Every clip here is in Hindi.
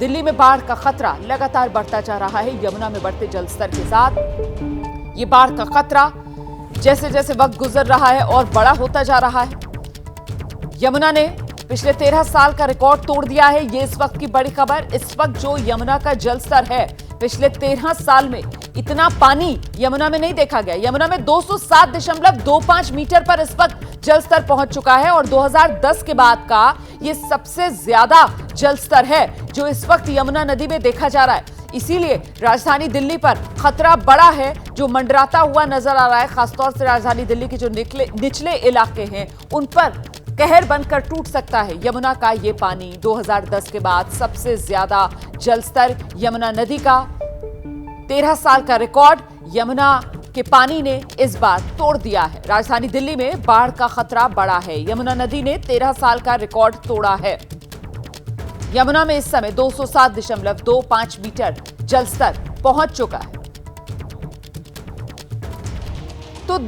दिल्ली में बाढ़ का खतरा लगातार बढ़ता जा रहा है। यमुना में बढ़ते जलस्तर के साथ ये बाढ़ का खतरा जैसे जैसे वक्त गुजर रहा है और बड़ा होता जा रहा है। यमुना ने पिछले 13 साल का रिकॉर्ड तोड़ दिया है। ये इस वक्त की बड़ी खबर। इस वक्त जो यमुना का जलस्तर है, पिछले 13 साल में इतना पानी यमुना में नहीं देखा गया। यमुना में 207.25 मीटर पर इस वक्त जलस्तर पहुंच चुका है और 2010 के बाद का ये सबसे ज्यादा जलस्तर है जो इस वक्त यमुना नदी में देखा जा रहा है। इसीलिए राजधानी दिल्ली पर खतरा बड़ा है जो मंडराता हुआ नजर आ रहा है। खासतौर से राजधानी दिल्ली के जो निचले इलाके हैं उन पर कहर बनकर टूट सकता है यमुना का ये पानी। 2010 के बाद सबसे ज्यादा जलस्तर यमुना नदी का, 13 साल का रिकॉर्ड यमुना के पानी ने इस बार तोड़ दिया है। राजधानी दिल्ली में बाढ़ का खतरा बढ़ा है। यमुना नदी ने 13 साल का रिकॉर्ड तोड़ा है। यमुना में इस समय 207.25 मीटर जलस्तर पहुंच चुका है। तो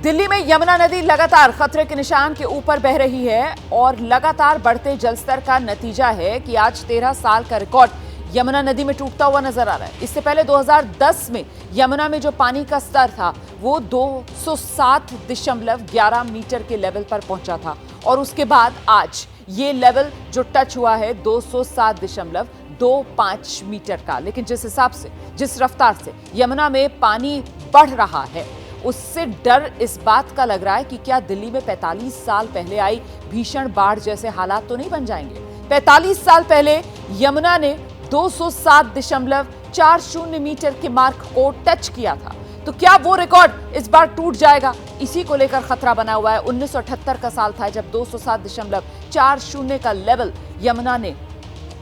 दिल्ली में यमुना नदी लगातार खतरे के निशान के ऊपर बह रही है और लगातार बढ़ते जलस्तर का नतीजा है कि आज 13 साल का रिकॉर्ड यमुना नदी में टूटता हुआ नजर आ रहा है। इससे पहले 2010 में यमुना में जो पानी का स्तर था वो 207.11 मीटर के लेवल पर पहुंचा था और उसके बाद आज ये लेवल जो टच हुआ है 207.25 मीटर का। लेकिन जिस हिसाब से, जिस रफ्तार से यमुना में पानी बढ़ रहा है उससे डर इस बात का लग रहा है कि क्या दिल्ली में 45 साल पहले आई भीषण बाढ़ जैसे हालात तो नहीं बन जाएंगे। 45 साल पहले यमुना ने 207.40 मीटर के मार्क को टच किया था, तो क्या वो रिकॉर्ड इस बार टूट जाएगा? इसी को लेकर खतरा बना हुआ है। 1978 का साल था जब 207.40 का लेवल यमुना ने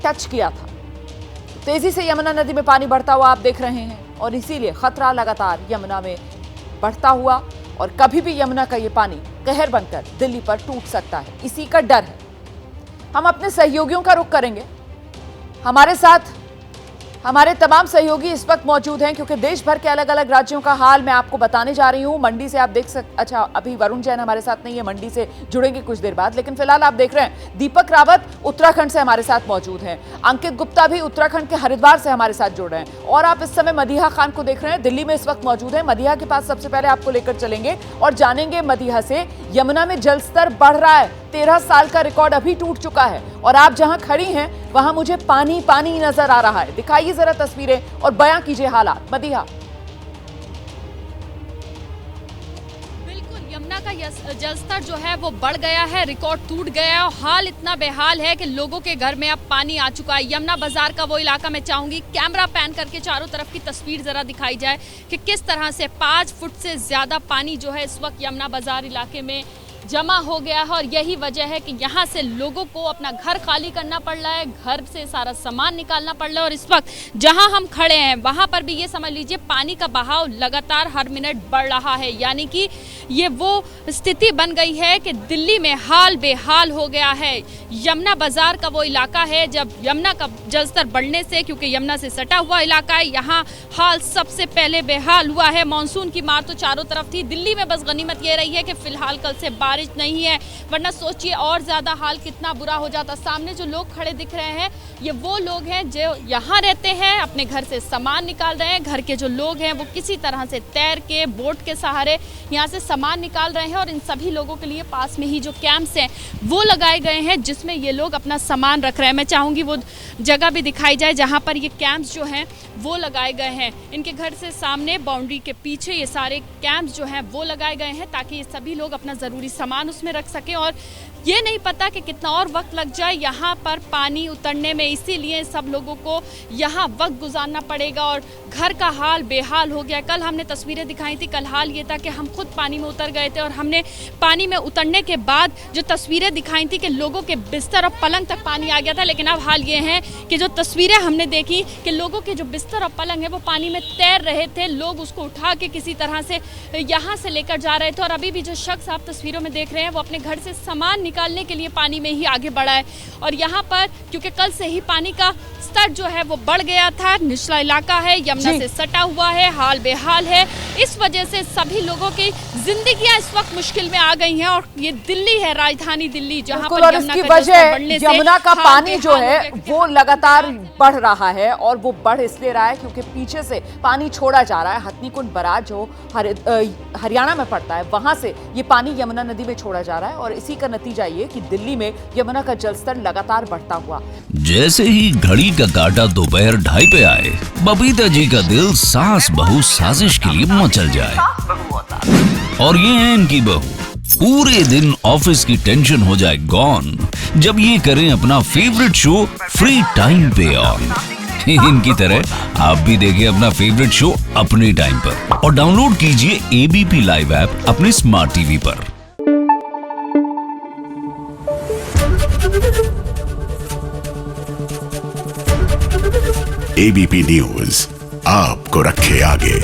टच किया था। तेजी से यमुना नदी में पानी बढ़ता हुआ आप देख रहे हैं और इसीलिए खतरा लगातार यमुना में बढ़ता हुआ और कभी भी यमुना का ये पानी कहर बनकर दिल्ली पर टूट सकता है, इसी का डर है। हम अपने सहयोगियों का रुख करेंगे। हमारे साथ हमारे तमाम सहयोगी इस वक्त मौजूद हैं क्योंकि देश भर के अलग अलग राज्यों का हाल मैं आपको बताने जा रही हूं। मंडी से आप अच्छा अभी वरुण जैन हमारे साथ नहीं है, मंडी से जुड़ेंगे कुछ देर बाद, लेकिन फिलहाल आप देख रहे हैं दीपक रावत उत्तराखंड से हमारे साथ मौजूद हैं। अंकित गुप्ता भी उत्तराखंड के हरिद्वार से हमारे साथ जुड़ रहे हैं और आप इस समय मदीहा खान को देख रहे हैं, दिल्ली में इस वक्त मौजूद है। मदीहा के पास सबसे पहले आपको लेकर चलेंगे और जानेंगे मदीहा से यमुना में जलस्तर बढ़ रहा है। 13 साल का रिकॉर्ड अभी टूट चुका है और आप जहां खड़ी हैं वहां मुझे पानी पानी नजर आ रहा है। दिखाइए जरा तस्वीरें और बयां कीजिए हालात। मदीहा। बिल्कुल, यमुना का जलस्तर जो है वो बढ़ गया है, रिकॉर्ड टूट गया है और हाल इतना बेहाल है कि लोगों के घर में अब पानी आ चुका है। यमुना बाजार का वो इलाका मैं चाहूंगी कैमरा पैन करके चारों तरफ की तस्वीर जरा दिखाई जाए कि किस तरह से 5 फुट से ज्यादा पानी जो है इस वक्त यमुना बाजार इलाके में जमा हो गया है और यही वजह है कि यहाँ से लोगों को अपना घर खाली करना पड़ रहा है, घर से सारा सामान निकालना पड़ रहा है और इस वक्त जहाँ हम खड़े हैं वहाँ पर भी ये समझ लीजिए पानी का बहाव लगातार हर मिनट बढ़ रहा है। यानी कि ये वो स्थिति बन गई है कि दिल्ली में हाल बेहाल हो गया है। यमुना बाजार का वो इलाका है जब यमुना का जलस्तर बढ़ने से, क्योंकि यमुना से सटा हुआ इलाका है, यहाँ हाल सबसे पहले बेहाल हुआ है। मानसून की मार तो चारों तरफ थी। दिल्ली में बस गनीमत ये रही है कि फिलहाल कल से बारिश नहीं है, वरना सोचिए और ज्यादा हाल कितना बुरा हो जाता। सामने जो लोग खड़े दिख रहे हैं ये वो लोग हैं जो यहाँ रहते हैं, अपने घर से सामान निकाल रहे हैं। घर के जो लोग हैं वो किसी तरह से तैर के बोट के सहारे यहाँ से सामान निकाल रहे हैं और इन सभी लोगों के लिए पास में ही जो कैंप्स हैं वो लगाए गए हैं जिसमें ये लोग अपना सामान रख रहे हैं। मैं चाहूंगी वो जगह भी दिखाई जाए जहाँ पर ये कैंप्स जो हैं वो लगाए गए हैं। इनके घर से सामने बाउंड्री के पीछे ये सारे कैंप्स जो हैं वो लगाए गए हैं ताकि ये सभी लोग अपना ज़रूरी सामान उसमें रख सकें और ये नहीं पता कि कितना और वक्त लग जाए यहाँ पर पानी उतरने में, इसीलिए सब लोगों को यहाँ वक्त गुजारना पड़ेगा और घर का हाल बेहाल हो गया। कल हमने तस्वीरें दिखाई थी, कल हाल ये था कि हम खुद पानी में उतर गए थे और हमने पानी में उतरने के बाद जो तस्वीरें दिखाई थी कि लोगों के बिस्तर और पलंग तक पानी आ गया था। लेकिन अब हाल ये है कि जो तस्वीरें हमने देखी कि लोगों के जो बिस्तर और पलंग है वो पानी में तैर रहे थे, लोग उसको उठा के किसी तरह से यहाँ से लेकर जा रहे थे और अभी भी जो शख्स आप तस्वीरों में देख रहे हैं वो अपने घर से सामान निकालने के लिए पानी में ही आगे बढ़ा है। और यहाँ पर क्योंकि कल से ही पानी का स्तर जो है वो बढ़ गया था, निचला इलाका है, यमुना से सटा हुआ है, हाल बेहाल है इस वजह से सभी लोगों की जिंदगियां इस वक्त मुश्किल में आ गई हैं। और ये दिल्ली है, राजधानी दिल्ली, जहां पर यमुना की वजह यमुना का पानी जो है वो लगातार बढ़ रहा है और वो बढ़ इसलिए रहा है क्योंकि पीछे से पानी छोड़ा जा रहा है। हथनीकुंड बराज जो हरियाणा में पड़ता है, वहां से ये पानी यमुना नदी में छोड़ा जा रहा है और इसी का नतीजा ये कि दिल्ली में यमुना का जलस्तर लगातार बढ़ता हुआ। जैसे ही घड़ी का काटा दोपहर 2:30 पे आए, बबीता जी का दिल सास बहू साजिश के लिए मचल जाए। और ये है इनकी बहू, पूरे दिन ऑफिस की टेंशन हो जाए गॉन जब ये करें अपना फेवरेट शो फ्री टाइम पे ऑन। इनकी तरह आप भी देखिए अपना फेवरेट शो अपने टाइम पर और डाउनलोड कीजिए एबीपी लाइव ऐप अपने स्मार्ट टीवी पर। एबीपी न्यूज आपको रखे आगे।